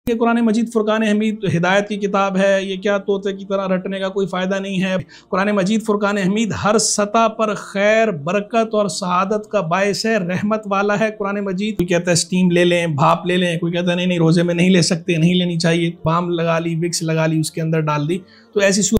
کہ قرآن مجید فرقان حمید ہدایت کی کتاب ہے، یہ کیا طوطے کی طرح رٹنے کا کوئی فائدہ نہیں ہے۔ قرآن مجید فرقان حمید ہر سطح پر خیر، برکت اور سعادت کا باعث ہے، رحمت والا ہے قرآن مجید۔ کوئی کہتا ہے سٹیم لے لیں، بھاپ لے لیں، کوئی کہتا ہے نہیں روزے میں نہیں لے سکتے، نہیں لینی چاہیے، بام لگا لی، وکس لگا لی، اس کے اندر ڈال دی، تو ایسی صورت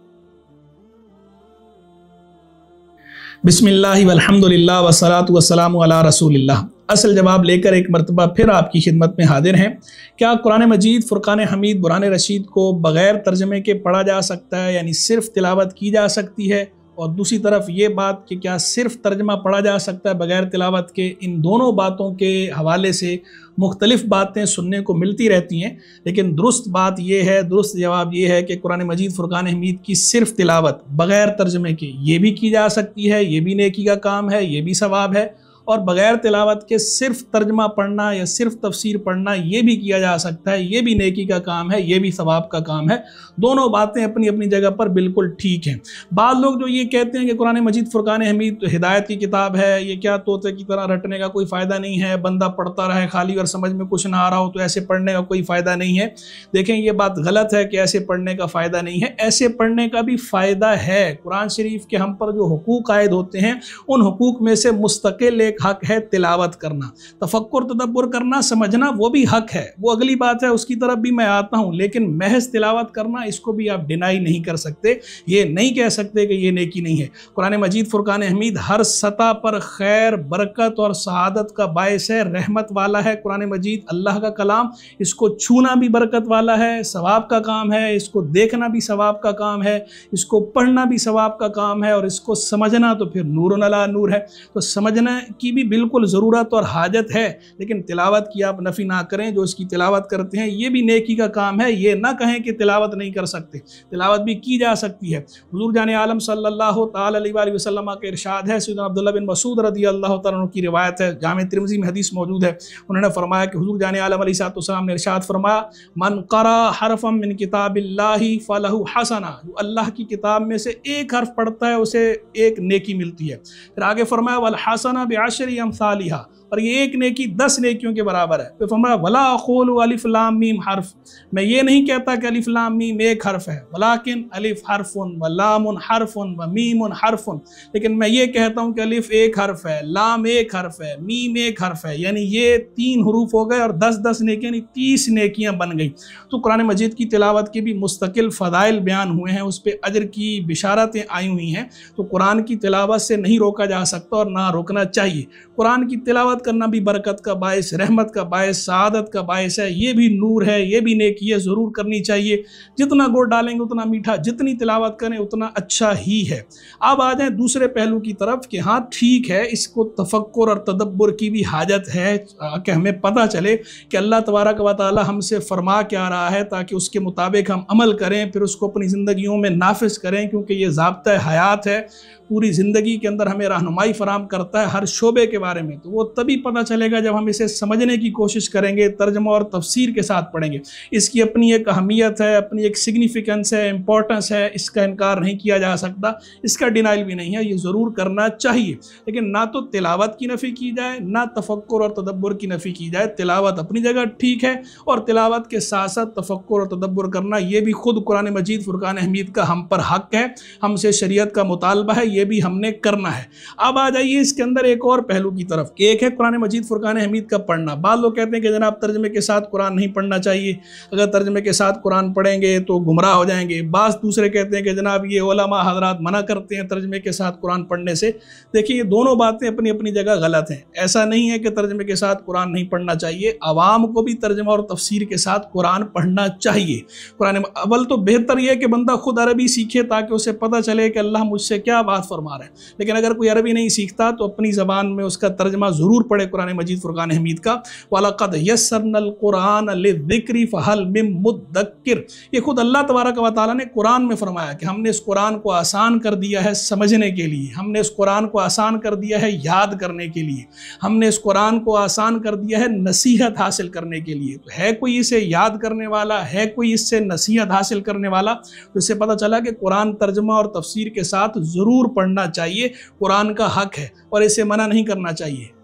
بسم اللہ والحمدللہ والصلاة والسلام علی رسول اللہ۔ اصل جواب لے کر ایک مرتبہ پھر آپ کی خدمت میں حاضر ہیں۔ کیا قرآن مجید فرقان حمید برہان رشید کو بغیر ترجمے کے پڑھا جا سکتا ہے، یعنی صرف تلاوت کی جا سکتی ہے؟ اور دوسری طرف یہ بات کہ کیا صرف ترجمہ پڑھا جا سکتا ہے بغیر تلاوت کے؟ ان دونوں باتوں کے حوالے سے مختلف باتیں سننے کو ملتی رہتی ہیں، لیکن درست بات یہ ہے، درست جواب یہ ہے کہ قرآن مجید فرقان حمید کی صرف تلاوت بغیر ترجمے کے یہ بھی کی جا سکتی ہے، یہ بھی نیکی کا کام ہے، یہ بھی ثواب ہے، اور بغیر تلاوت کے صرف ترجمہ پڑھنا یا صرف تفسیر پڑھنا یہ بھی کیا جا سکتا ہے، یہ بھی نیکی کا کام ہے، یہ بھی ثواب کا کام ہے۔ دونوں باتیں اپنی اپنی جگہ پر بالکل ٹھیک ہیں۔ بعض لوگ جو یہ کہتے ہیں کہ قرآن مجید فرقان حمید ہدایت کی کتاب ہے، یہ کیا طوطے کی طرح رٹنے کا کوئی فائدہ نہیں ہے، بندہ پڑھتا رہے خالی اور سمجھ میں کچھ نہ آ رہا ہو تو ایسے پڑھنے کا کوئی فائدہ نہیں ہے۔ دیکھیں یہ بات غلط ہے کہ ایسے پڑھنے کا فائدہ نہیں ہے، ایسے پڑھنے کا بھی فائدہ ہے۔ قرآن شریف کے ہم پر جو حقوق عائد ہوتے ہیں ان حقوق میں سے مستقل ایک حق ہے تلاوت کرنا، تفکر تدبر کرنا، سمجھنا، وہ بھی حق ہے، وہ اگلی بات ہے، اس کی طرف بھی میں آتا ہوں، لیکن محض تلاوت کرنا اس کو بھی آپ ڈینائی نہیں کر سکتے، یہ نہیں کہہ سکتے کہ یہ نیکی نہیں ہے۔ قرآن مجید فرقان حمید ہر سطح پر خیر، برکت اور سعادت کا باعث ہے، رحمت والا ہے قرآن مجید، اللہ کا کلام، اس کو چھونا بھی برکت والا ہے، ثواب کا کام ہے، اس کو دیکھنا بھی ثواب کا کام ہے، اس کو پڑھنا بھی ثواب کا کام ہے، اور اس کو سمجھنا تو پھر نور علی نور ہے۔ تو سمجھنا کی بھی بالکل ضرورت اور حاجت ہے، لیکن تلاوت کی آپ نفی نہ کریں۔ جو اس کی تلاوت کرتے ہیں یہ بھی نیکی کا کام ہے، یہ نہ کہیں کہ تلاوت نہیں کر سکتے، تلاوت بھی کی جا سکتی ہے۔ حضور جان عالم صلی اللہ تعالی علیہ وسلم کا ارشاد ہے، سیدنا عبداللہ بن مسعود رضی اللہ تعالیٰ عنہ کی روایت ہے، جامع ترمذی میں حدیث موجود ہے، انہوں نے فرمایا کہ حضور جان عالم علیہ السلام نے ارشاد فرمایا، من قرأ حرفا من کتاب اللہ فلہ حسنہ، جو اللہ کی کتاب میں سے ایک حرف پڑھتا ہے اسے ایک نیکی ملتی ہے۔ پھر آگے فرمایا والحسنہ بعشر امثالہا، اور یہ ایک نیکی 10 نیکیوں کے برابر ہے۔ پھر فرمایا ولا اقول الف لام میم حرف، میں یہ نہیں کہتا کہ الف لام میم ایک حرف ہے، ولیکن الف حرف و لام حرف و میم حرف، لیکن میں یہ کہتا ہوں کہ الف ایک حرف ہے، لام ایک حرف ہے، میم ایک حرف ہے، یعنی یہ 3 حروف ہو گئے اور 10 نیکیاں، یعنی 30 نیکیاں بن گئیں۔ تو قرآن مجید کی تلاوت کے بھی مستقل فضائل بیان ہوئے ہیں، اس پہ اجر کی بشارتیں آئی ہوئی ہیں، تو قرآن کی تلاوت سے نہیں روکا جا سکتا اور نہ روکنا چاہیے۔ قرآن کی تلاوت کرنا بھی برکت کا باعث، رحمت کا باعث، سعادت کا باعث ہے، یہ بھی نور ہے، یہ بھی نیکی ہے، ضرور کرنی چاہیے۔ جتنا گڑ ڈالیں گے اتنا میٹھا، جتنی تلاوت کریں اتنا اچھا ہی ہے۔ اب آ جائیں دوسرے پہلو کی طرف کہ ہاں ٹھیک ہے، اس کو تفکر اور تدبر کی بھی حاجت ہے کہ ہمیں پتہ چلے کہ اللہ تبارک و تعالی ہم سے فرما کیا رہا ہے، تاکہ اس کے مطابق ہم عمل کریں، پھر اس کو اپنی زندگیوں میں نافذ کریں، کیونکہ یہ ضابطہ حیات ہے، پوری زندگی کے اندر ہمیں رہنمائی فراہم کرتا ہے ہر شعبے کے بارے میں۔ تو وہ تبھی پتہ چلے گا جب ہم اسے سمجھنے کی کوشش کریں گے، ترجمہ اور تفسیر کے ساتھ پڑھیں گے۔ اس کی اپنی ایک اہمیت ہے، اپنی ایک سگنیفیکنس ہے، امپورٹنس ہے، اس کا انکار نہیں کیا جا سکتا، اس کا ڈینائل بھی نہیں ہے، یہ ضرور کرنا چاہیے، لیکن نہ تو تلاوت کی نفی کی جائے، نہ تفکر اور تدبر کی نفی کی جائے۔ تلاوت اپنی جگہ ٹھیک ہے، اور تلاوت کے ساتھ ساتھ تفکر اور تدبر کرنا یہ بھی خود قرآن مجید فرقان حمید کا ہم پر حق ہے، ہم سے شریعت کا مطالبہ ہے، یہ بھی ہم نے کرنا ہے۔ اب آ جائیے اس کے اندر ایک اور پہلو کی طرف، ایک ہے قرآن مجید فرقان حمید کا پڑھنا۔ بعض لوگ کہتے ہیں کہ جناب ترجمے کے ساتھ قرآن نہیں پڑھنا چاہیے، اگر ترجمے کے ساتھ قرآن پڑھیں گے تو گمراہ ہو جائیں گے۔ بعض دوسرے کہتے ہیں کہ جناب یہ علماء حضرات منع کرتے ہیں ترجمے کے ساتھ قرآن پڑھنے سے۔ دیکھیں یہ دونوں باتیں اپنی اپنی جگہ غلط ہیں، ایسا نہیں ہے کہ ترجمے کے ساتھ قرآن نہیں پڑھنا چاہیے، عوام کو بھی ترجمہ اور تفسیر کے ساتھ قرآن پڑھنا چاہیے۔ قرآن اول تو بہتر یہ کہ بندہ خود عربی سیکھے تاکہ اسے پتہ چلے کہ اللہ مجھ سے کیا بات فرما رہے ہیں، لیکن اگر کوئی عربی نہیں سیکھتا تو اپنی زبان میں اس کا ترجمہ ضرور پڑھے قرآن مجید فرقان حمید کا۔ وَلَقَدْ يَسَّرْنَا الْقُرْآنَ لِلذِّكْرِ فَهَلْ مِن مُدَّكِّرٍ، یہ خود اللہ تبارک و تعالیٰ نے قرآن میں فرمایا کہ ہم نے اس قرآن کو آسان کر دیا ہے سمجھنے کے لیے، ہم نے اس قرآن کو آسان کر دیا ہے یاد کرنے کے لیے، ہم نے اس قرآن کو آسان کر دیا ہے نصیحت حاصل کرنے کے لیے۔ تو ہے کوئی اسے یاد کرنے والا، ہے کوئی اس سے نصیحت حاصل کرنے والا، تو اس سے پتہ چلا کہ قرآن ترجمہ اور تفسیر کے ساتھ ضرور پڑھنا چاہیے، قرآن کا حق ہے اور اسے منع نہیں کرنا چاہیے۔